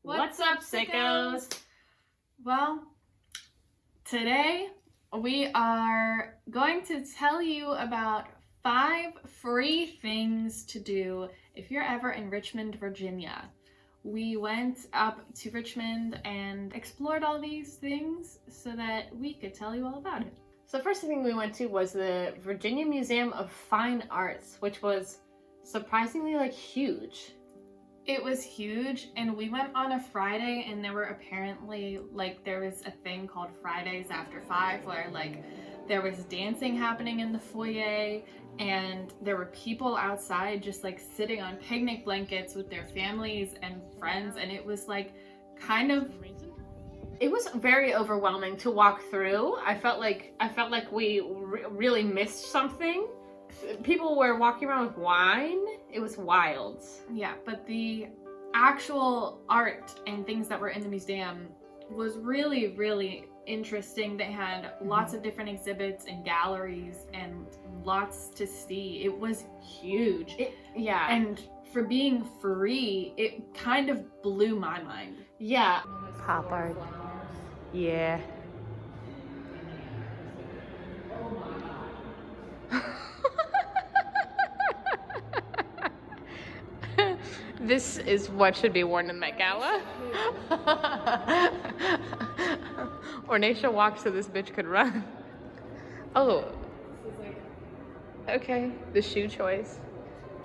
What's up, sickos? Well, today we are going to tell you about 5 free things to do if you're ever in Richmond, Virginia. We went up to Richmond and explored all these things so that we could tell you all about it. So the first thing we went to was the Virginia Museum of Fine Arts, which was surprisingly huge. It was huge, and we went on a Friday, and there were apparently, there was a thing called Fridays After 5, where, there was dancing happening in the foyer, and there were people outside just, sitting on picnic blankets with their families and friends, and it was, It was very overwhelming to walk through. I felt like we really missed something. People were walking around with wine. It was wild. Yeah, but the actual art and things that were in the museum was really, really interesting. They had lots of different exhibits and galleries and lots to see. It was huge. Yeah. And for being free, it kind of blew my mind. Yeah. Pop art. Yeah. This is what should be worn in Met Gala. Ornacia walks so this bitch could run. Oh. Okay, the shoe choice.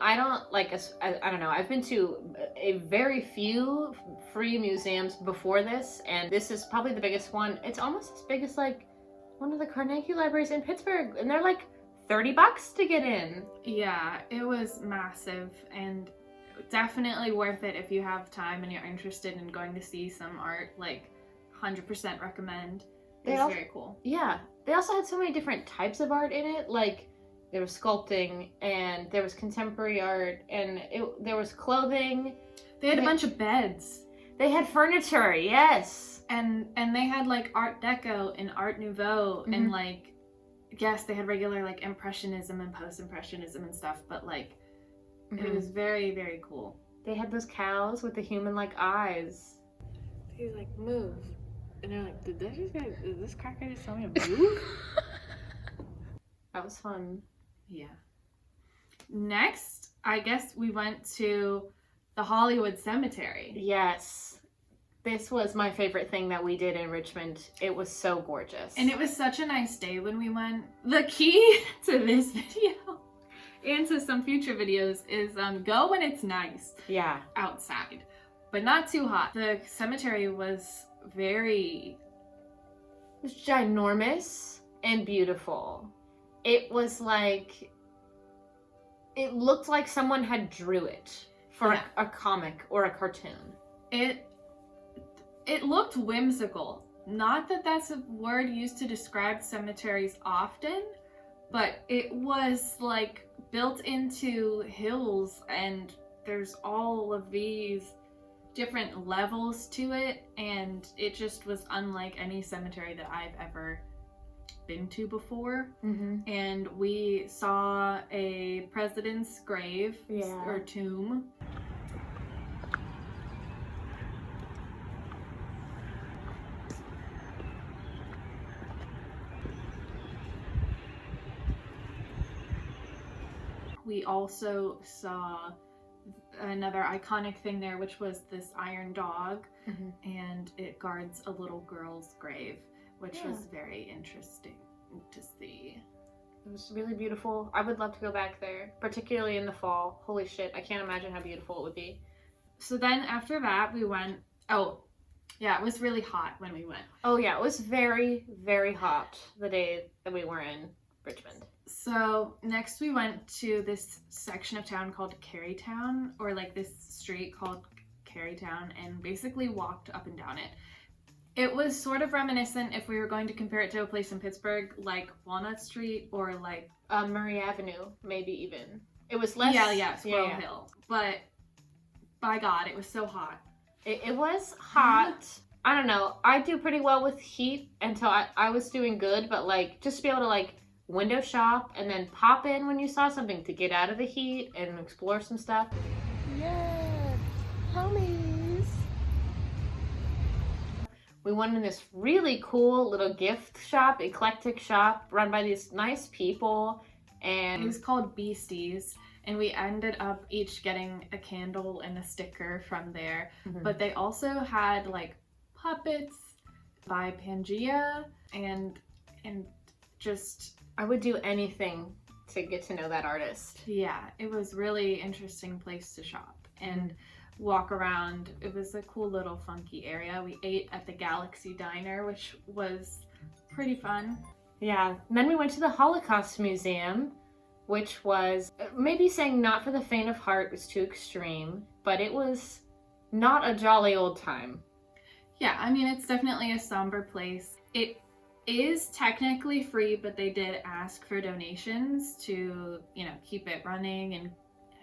I don't know. I've been to a very few free museums before this, and this is probably the biggest one. It's almost as big as one of the Carnegie libraries in Pittsburgh, and they're $30 to get in. Yeah, it was massive and definitely worth it if you have time and you're interested in going to see some art. 100% recommend. It's very cool. Yeah, they also had so many different types of art in it. There was sculpting, and there was contemporary art, and there was clothing. They had a bunch of beds. They had furniture, yes. And they had Art Deco and Art Nouveau, and yes, they had regular Impressionism and Post-Impressionism and stuff, but it was very, very cool. They had those cows with the human-like eyes. They move. And they're did this cracker just tell me to move? That was fun. Yeah. Next, I guess we went to the Hollywood Cemetery. Yes. This was my favorite thing that we did in Richmond. It was so gorgeous. And it was such a nice day when we went. The key to this video and to some future videos is go when it's nice. Yeah. Outside. But not too hot. The cemetery was It was ginormous and beautiful. It was it looked like someone had drew it for a comic or a cartoon. It looked whimsical. Not that that's a word used to describe cemeteries often, but it was built into hills, and there's all of these different levels to it, and it just was unlike any cemetery that I've ever been to before. And we saw a president's grave or tomb. We also saw another iconic thing there, which was this iron dog, and it guards a little girl's grave, which was very interesting to see. It was really beautiful. I would love to go back there, particularly in the fall. Holy shit, I can't imagine how beautiful it would be. So then after that we went, it was really hot when we went. Oh yeah, it was very, very hot the day that we were in Richmond. So next we went to this section of town called Kerrytown, or this street called Kerrytown, and basically walked up and down it. It was sort of reminiscent, if we were going to compare it to a place in Pittsburgh, like Walnut Street or Murray Avenue, maybe even. It was less... Squirrel Hill. But by God, it was so hot. It was hot. I don't know. I do pretty well with heat until I was doing good, but just to be able to window shop and then pop in when you saw something to get out of the heat and explore some stuff. Yeah, homies. we went in this really cool little gift shop, eclectic shop, run by these nice people. And it was called Beasties, and we ended up each getting a candle and a sticker from there. But they also had like puppets by Pangea, and just I would do anything to get to know that artist. Yeah, it was really interesting place to shop and walk around. It was a cool little funky area. We ate at the Galaxy Diner, which was pretty fun. Yeah, and then we went to the Holocaust Museum, which was, maybe saying not for the faint of heart was too extreme, but it was not a jolly old time. Yeah, I mean, it's definitely a somber place. It is technically free, but they did ask for donations to, you know, keep it running and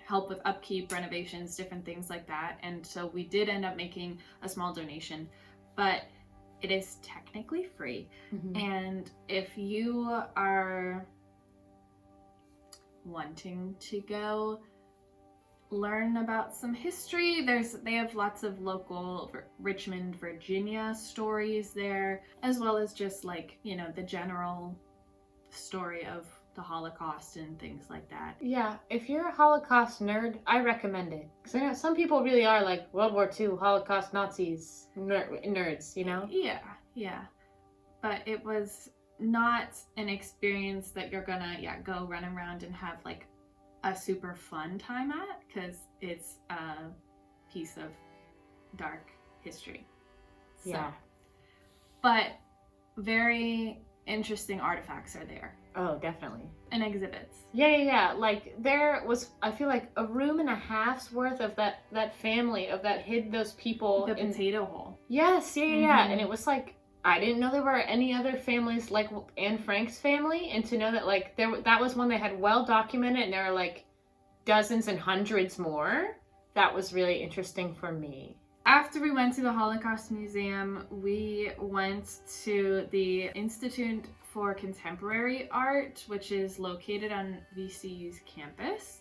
help with upkeep, renovations, different things like that. And so we did end up making a small donation, but it is technically free. And if you are wanting to go learn about some history, they have lots of local Richmond, Virginia stories there, as well as just like, you know, the general story of the Holocaust and things like that. Yeah, if you're a Holocaust nerd, I recommend it. Because I know some people really are like World War II, Holocaust Nazis, nerds, you know? Yeah. But it was not an experience that you're gonna, go run around and have like a super fun time at, because it's a piece of dark history. So, yeah. But very interesting artifacts are there. Oh, definitely. And exhibits. Yeah. Like there was, I feel like a room and a half's worth of that family of that hid those people. The potato hole. Yes, yeah. And it was like, I didn't know there were any other families like Anne Frank's family, and to know that like that was one they had well documented, and there are like dozens and hundreds more. That was really interesting for me. After we went to the Holocaust Museum, we went to the Institute for Contemporary Art, which is located on VCU's campus.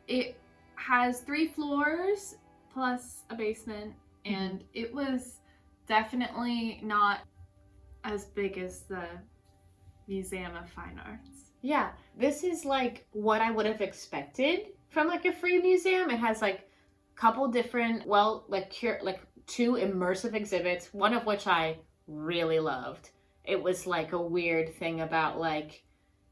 It has 3 floors plus a basement, and it was definitely not as big as the Museum of Fine Arts. Yeah, this is like what I would have expected from like a free museum. It has like a couple different, 2 immersive exhibits, one of which I really loved. It was like a weird thing about like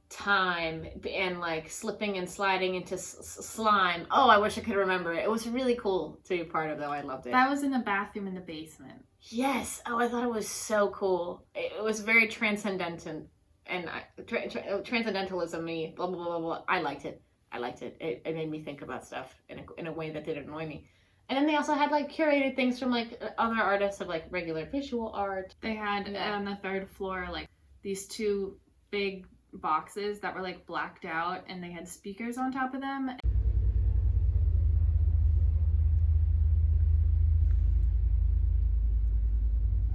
time and like slipping and sliding into slime. Oh, I wish I could remember it. It was really cool to be part of, though. I loved it. That was in the bathroom in the basement. Yes. Oh, I thought it was so cool. It was very transcendental, and transcendentalism-y, blah, blah, blah, blah. I liked it. It made me think about stuff in a way that didn't annoy me. And then they also had like curated things from like other artists of like regular visual art. They had on the 3rd floor like these 2 big boxes that were like blacked out, and they had speakers on top of them. I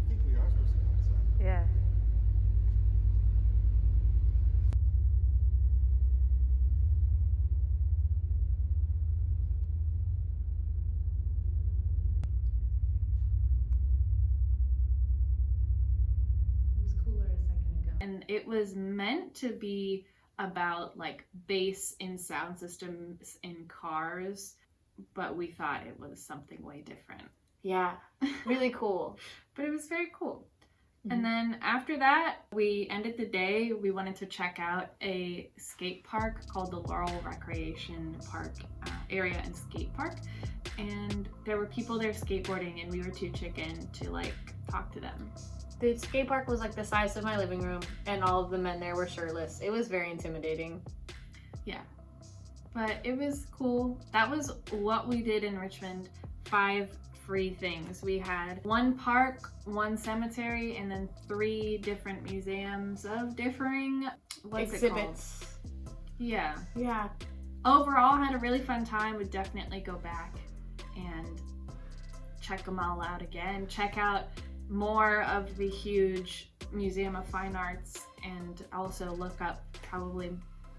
think we are supposed to go outside. Yeah. And it was meant to be about like bass in sound systems in cars, but we thought it was something way different. Yeah, really cool. But it was very cool. And then after that, we ended the day. We wanted to check out a skate park called the Laurel Recreation Park area and skate park. And there were people there skateboarding, and we were too chicken to like talk to them. The skate park was like the size of my living room, and all of the men there were shirtless. It was very intimidating. Yeah, but it was cool. That was what we did in Richmond. 5 free things. We had 1 park, 1 cemetery, and then 3 different museums of differing exhibits. Yeah. Yeah. Overall, had a really fun time. Would definitely go back and check them all out again. Check out more of the huge Museum of Fine Arts, and also look up probably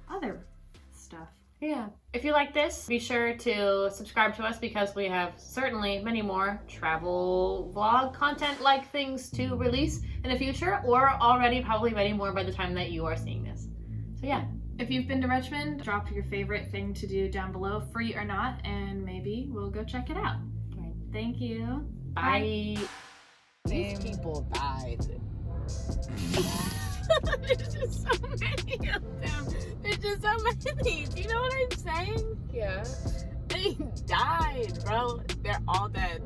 other stuff. Yeah. If you like this, be sure to subscribe to us because we have certainly many more travel vlog content like things to release in the future, or already probably many more by the time that you are seeing this. So yeah. If you've been to Richmond, drop your favorite thing to do down below, free or not, and maybe we'll go check it out. Right. Thank you. Bye. These people died. There's just so many of them. There's just so many. Do you know what I'm saying? Yeah. They died, bro. They're all dead.